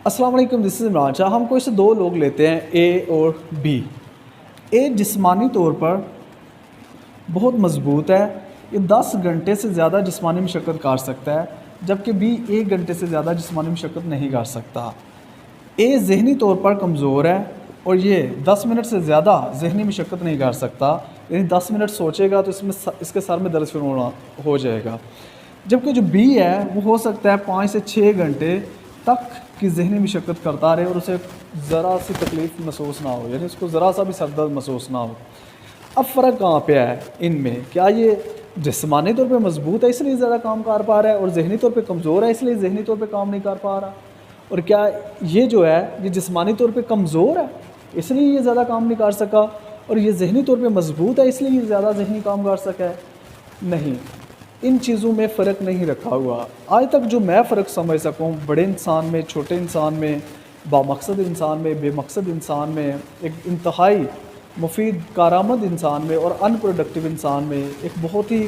السلام علیکم، دس از عمران شاہ۔ ہم کوئی سے دو لوگ لیتے ہیں، اے اور بی۔ اے جسمانی طور پر بہت مضبوط ہے، یہ 10 گھنٹے سے زیادہ جسمانی مشقت کر سکتا ہے، جبکہ بی 1 گھنٹے سے زیادہ جسمانی مشقت نہیں کر سکتا۔ اے ذہنی طور پر کمزور ہے اور یہ 10 منٹ سے زیادہ ذہنی مشقت نہیں کر سکتا، یعنی 10 منٹ سوچے گا تو اس کے سر میں درد شروع ہو جائے گا، جبکہ جو بی ہے وہ ہو سکتا ہے 5 سے 6 گھنٹے تک کی ذہنی مشقت کرتا رہے اور اسے ذرا سی تکلیف محسوس نہ ہو، یعنی اس کو ذرا سا بھی سر درد محسوس نہ ہو۔ اب فرق کہاں پہ ہے ان میں؟ کیا یہ جسمانی طور پہ مضبوط ہے اس لیے زیادہ کام کر پا رہا ہے اور ذہنی طور پہ کمزور ہے اس لیے ذہنی طور پہ کام نہیں کر پا رہا؟ اور کیا یہ جو ہے یہ جسمانی طور پہ کمزور ہے اس لیے یہ زیادہ کام نہیں کر سکا اور یہ ذہنی طور پہ مضبوط ہے اس لیے یہ زیادہ ذہنی کام کر سکا ہے؟ نہیں، ان چیزوں میں فرق نہیں رکھا ہوا آج تک جو میں فرق سمجھ سکوں، بڑے انسان میں، چھوٹے انسان میں، بامقصد انسان میں، بے مقصد انسان میں، ایک انتہائی مفید کارآمد انسان میں اور ان پروڈکٹیو انسان میں، ایک بہت ہی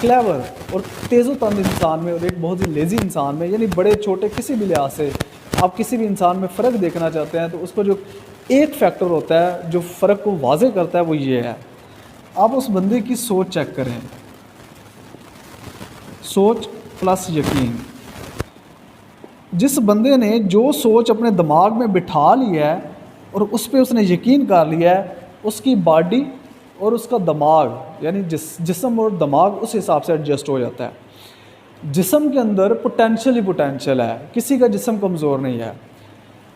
کلیور اور تیز و تند انسان میں اور ایک بہت ہی لیزی انسان میں، یعنی بڑے چھوٹے کسی بھی لحاظ سے آپ کسی بھی انسان میں فرق دیکھنا چاہتے ہیں تو اس کو جو ایک فیکٹر ہوتا ہے جو فرق کو واضح کرتا ہے وہ یہ ہے، آپ اس بندے کی سوچ چیک کریں، سوچ پلس یقین۔ جس بندے نے جو سوچ اپنے دماغ میں بٹھا لی ہے اور اس پہ اس نے یقین کر لیا ہے، اس کی باڈی اور اس کا دماغ یعنی جسم اور دماغ اس حساب سے ایڈجسٹ ہو جاتا ہے۔ جسم کے اندر پوٹینشل ہی پوٹینشل ہے، کسی کا جسم کمزور نہیں ہے۔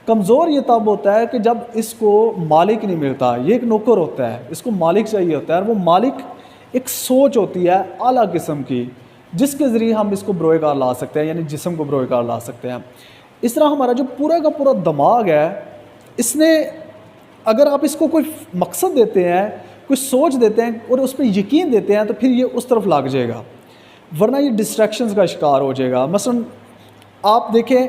کمزور یہ تب ہوتا ہے کہ جب اس کو مالک نہیں ملتا، یہ ایک نوکر ہوتا ہے، اس کو مالک چاہیے ہوتا ہے اور وہ مالک ایک سوچ ہوتی ہے اعلیٰ قسم کی جس کے ذریعے ہم اس کو بروئے کار لا سکتے ہیں، یعنی جسم کو بروئے کار لا سکتے ہیں۔ اس طرح ہمارا جو پورا کا پورا دماغ ہے، اس نے اگر آپ اس کو کوئی مقصد دیتے ہیں، کوئی سوچ دیتے ہیں اور اس پہ یقین دیتے ہیں تو پھر یہ اس طرف لگ جائے گا، ورنہ یہ ڈسٹریکشنز کا شکار ہو جائے گا۔ مثلا آپ دیکھیں،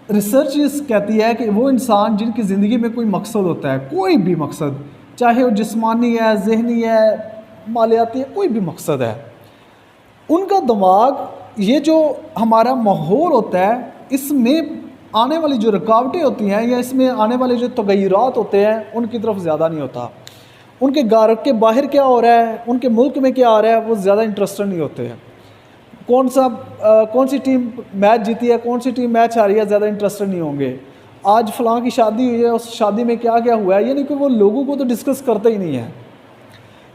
ریسرچ یہ کہتی ہے کہ وہ انسان جن کی زندگی میں کوئی مقصد ہوتا ہے، کوئی بھی مقصد، چاہے وہ جسمانی ہے، ذہنی ہے، مالیاتی ہے، کوئی بھی مقصد ہے، ان کا دماغ یہ جو ہمارا ماحول ہوتا ہے اس میں آنے والی جو رکاوٹیں ہوتی ہیں یا اس میں آنے والے جو تغیرات ہوتے ہیں ان کی طرف زیادہ نہیں ہوتا۔ ان کے گھر کے باہر کیا ہو رہا ہے، ان کے ملک میں کیا آ رہا ہے، وہ زیادہ انٹرسٹڈ نہیں ہوتے ہیں۔ کون سی ٹیم میچ جیتی ہے، کون سی ٹیم میچ ہاری ہے، زیادہ انٹرسٹڈ نہیں ہوں گے۔ آج فلاں کی شادی ہوئی ہے، اس شادی میں کیا کیا ہوا ہے، یعنی کہ وہ لوگوں کو تو ڈسکس کرتے ہی نہیں ہیں۔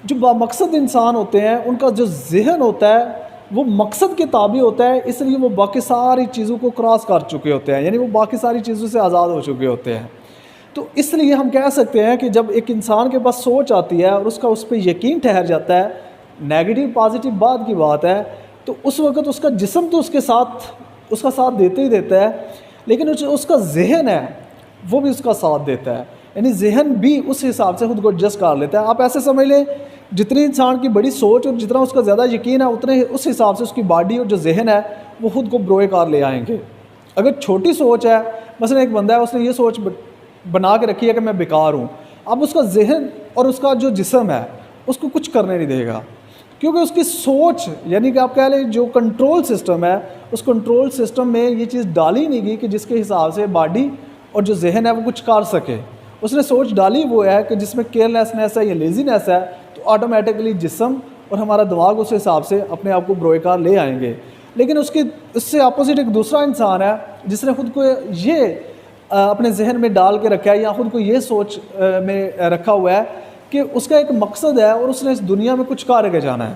جو بامقصد انسان ہوتے ہیں ان کا جو ذہن ہوتا ہے وہ مقصد کے تابع ہوتا ہے، اس لیے وہ باقی ساری چیزوں کو کراس کر چکے ہوتے ہیں، یعنی وہ باقی ساری چیزوں سے آزاد ہو چکے ہوتے ہیں۔ تو اس لیے ہم کہہ سکتے ہیں کہ جب ایک انسان کے پاس سوچ آتی ہے اور اس کا اس پہ یقین ٹھہر جاتا ہے، نیگیٹو پازیٹیو بعد کی بات ہے، تو اس وقت اس کا جسم تو اس کا ساتھ دیتے ہی دیتا ہے، لیکن اس کا ذہن ہے وہ بھی اس کا ساتھ دیتا ہے، یعنی ذہن بھی اس حساب سے خود کو ایڈجسٹ کر لیتا ہے۔ آپ ایسے سمجھ لیں جتنی انسان کی بڑی سوچ اور جتنا اس کا زیادہ یقین ہے اتنے اس حساب سے اس کی باڈی اور جو ذہن ہے وہ خود کو بروئے کار لے آئیں گے۔ اگر چھوٹی سوچ ہے، مثلا ایک بندہ ہے اس نے یہ سوچ بنا کے رکھی ہے کہ میں بیکار ہوں، اب اس کا ذہن اور اس کا جو جسم ہے اس کو کچھ کرنے نہیں دے گا، کیونکہ اس کی سوچ یعنی کہ آپ کہہ لیں جو کنٹرول سسٹم ہے اس کنٹرول سسٹم میں یہ چیز ڈالی نہیں گئی کہ جس کے حساب سے باڈی اور جو ذہن ہے وہ کچھ کر سکے۔ اس نے سوچ ڈالی وہ ہے کہ جس میں کیئرلیسنیس ہے یا لیزینیس ہے، تو آٹومیٹکلی جسم اور ہمارا دماغ اس حساب سے اپنے آپ کو بروئے کار لے آئیں گے۔ لیکن اس سے اپوزٹ ایک دوسرا انسان ہے جس نے خود کو یہ اپنے ذہن میں ڈال کے رکھا ہے یا خود کو یہ سوچ میں رکھا ہوا ہے کہ اس کا ایک مقصد ہے اور اس نے اس دنیا میں کچھ کر کے جانا ہے۔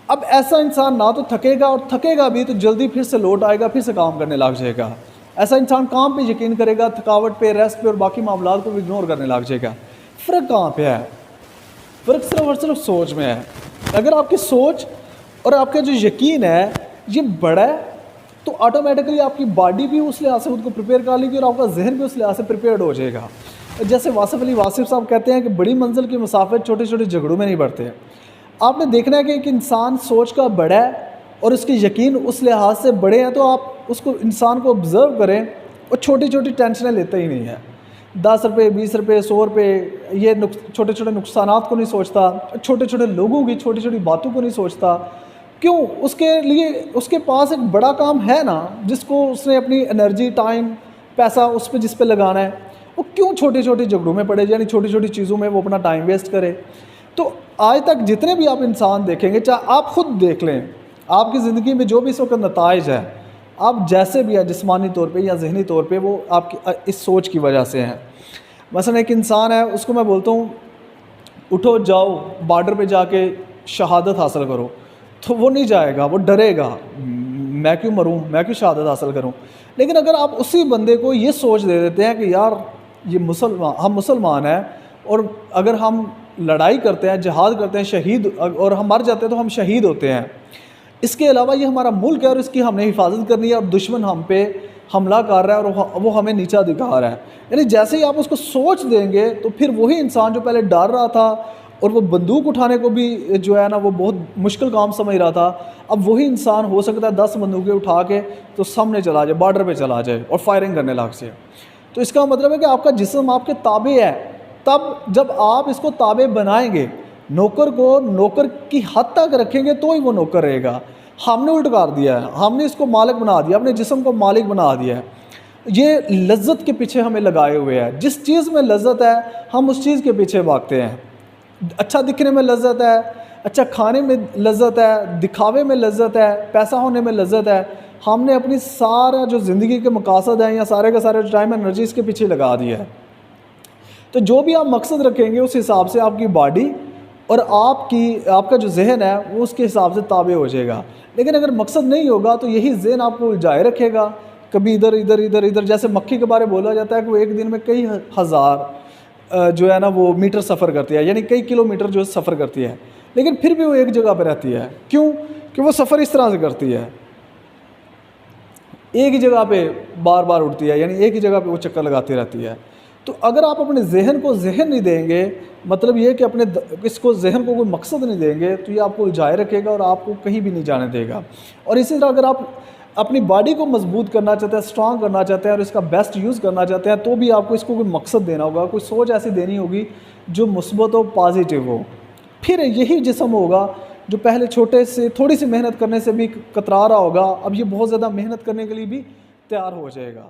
اب ایسا انسان نہ تو تھکے گا، اور تھکے گا بھی تو جلدی پھر سے لوٹ آئے گا، پھر سے کام کرنے لگ جائے گا۔ ایسا انسان کام پہ یقین کرے گا، تھکاوٹ پہ، ریسٹ پہ اور باقی معاملات کو اگنور کرنے لگ جائے گا۔ فرق کہاں پہ ہے؟ فرق صرف اور صرف سوچ میں ہے۔ اگر آپ کی سوچ اور آپ کا جو یقین ہے یہ بڑا ہے تو آٹومیٹکلی آپ کی باڈی بھی اس لحاظ سے خود کو پریپیئر کر لے گی اور آپ کا ذہن بھی اس لحاظ سے پریپیئرڈ ہو جائے گا۔ جیسے واصف علی واصف صاحب کہتے ہیں کہ بڑی منزل کی مسافت چھوٹے چھوٹے جھگڑوں میں نہیں بڑھتے۔ آپ نے دیکھنا ہے کہ ایک انسان سوچ کا بڑا ہے اور اس کے یقین اس لحاظ سے بڑے ہیں تو آپ اس کو انسان کو آبزرو کریں اور چھوٹی چھوٹی ٹینشنیں لیتا ہی نہیں ہے۔ 10 روپے، 20 روپے، 100 روپے، یہ چھوٹے چھوٹے نقصانات کو نہیں سوچتا، چھوٹے چھوٹے لوگوں کی چھوٹی چھوٹی باتوں کو نہیں سوچتا۔ کیوں؟ اس کے لیے اس کے پاس ایک بڑا کام ہے نا جس کو اس نے اپنی انرجی، ٹائم، پیسہ اس پہ جس پہ لگانا ہے، وہ کیوں چھوٹی چھوٹی جھگڑوں میں پڑے، یعنی چھوٹی چھوٹی چیزوں میں وہ اپنا ٹائم ویسٹ کرے؟ تو آج تک جتنے بھی آپ انسان دیکھیں گے، چاہے آپ خود دیکھ لیں، آپ کی زندگی میں جو بھی اس وقت نتائج ہے، آپ جیسے بھی ہیں جسمانی طور پہ یا ذہنی طور پہ، وہ آپ کی اس سوچ کی وجہ سے ہیں۔ مثلا ایک انسان ہے، اس کو میں بولتا ہوں اٹھو جاؤ بارڈر پہ جا کے شہادت حاصل کرو، تو وہ نہیں جائے گا، وہ ڈرے گا، میں کیوں مروں، میں کیوں شہادت حاصل کروں۔ لیکن اگر آپ اسی بندے کو یہ سوچ دے دیتے ہیں کہ یار یہ ہم مسلمان ہیں، اور اگر ہم لڑائی کرتے ہیں، جہاد کرتے ہیں، شہید، اور ہم مر جاتے ہیں تو ہم شہید ہوتے ہیں، اس کے علاوہ یہ ہمارا ملک ہے اور اس کی ہم نے حفاظت کرنی ہے، اور دشمن ہم پہ حملہ کر رہا ہے اور وہ ہمیں نیچا دکھا رہا ہے، یعنی جیسے ہی آپ اس کو سوچ دیں گے تو پھر وہی انسان جو پہلے ڈر رہا تھا اور وہ بندوق اٹھانے کو بھی جو ہے نا وہ بہت مشکل کام سمجھ رہا تھا، اب وہی انسان ہو سکتا ہے 10 بندوقیں اٹھا کے تو سامنے چلا جائے، بارڈر پہ چلا جائے اور فائرنگ کرنے لگ سے۔ تو اس کا مطلب ہے کہ آپ کا جسم آپ کے تابع ہے، تب جب آپ اس کو تابع بنائیں گے، نوکر کو نوکر کی حد تک رکھیں گے تو ہی وہ نوکر رہے گا۔ ہم نے الٹ کر دیا ہے، ہم نے اس کو مالک بنا دیا، اپنے جسم کو مالک بنا دیا ہے، یہ لذت کے پیچھے ہمیں لگائے ہوئے ہیں، جس چیز میں لذت ہے ہم اس چیز کے پیچھے بھاگتے ہیں۔ اچھا دکھنے میں لذت ہے، اچھا کھانے میں لذت ہے، دکھاوے میں لذت ہے، پیسہ ہونے میں لذت ہے، ہم نے اپنی سارا جو زندگی کے مقاصد ہیں یا سارے کا سارے ٹائم انرجی اس کے پیچھے لگا دیا ہے۔ تو جو بھی آپ مقصد رکھیں گے اس حساب سے آپ کی باڈی اور آپ کا جو ذہن ہے وہ اس کے حساب سے تابع ہو جائے گا۔ لیکن اگر مقصد نہیں ہوگا تو یہی ذہن آپ کو الجھائے رکھے گا، کبھی ادھر ادھر ادھر ادھر، جیسے مکھی کے بارے بولا جاتا ہے کہ وہ ایک دن میں کئی ہزار جو ہے نا وہ میٹر سفر کرتی ہے، یعنی کئی کلومیٹر جو سفر کرتی ہے، لیکن پھر بھی وہ ایک جگہ پہ رہتی ہے۔ کیوں؟ کہ وہ سفر اس طرح سے کرتی ہے، ایک ہی جگہ پہ بار بار اٹھتی ہے، یعنی ایک ہی جگہ پہ وہ چکر لگاتی رہتی ہے۔ تو اگر آپ اپنے ذہن کو ذہن نہیں دیں گے، مطلب یہ کہ اپنے اس کو ذہن کو کوئی مقصد نہیں دیں گے، تو یہ آپ کو الجھائے رکھے گا اور آپ کو کہیں بھی نہیں جانے دے گا۔ اور اسی طرح اگر آپ اپنی باڈی کو مضبوط کرنا چاہتے ہیں، اسٹرانگ کرنا چاہتے ہیں اور اس کا بیسٹ یوز کرنا چاہتے ہیں، تو بھی آپ کو اس کو کوئی مقصد دینا ہوگا، کوئی سوچ ایسی دینی ہوگی جو مثبت ہو، پازیٹیو ہو۔ پھر یہی جسم ہوگا جو پہلے چھوٹے سے تھوڑی سی محنت کرنے سے بھی کترا رہا ہوگا، اب یہ بہت زیادہ محنت کرنے کے لیے بھی تیار ہو جائے گا۔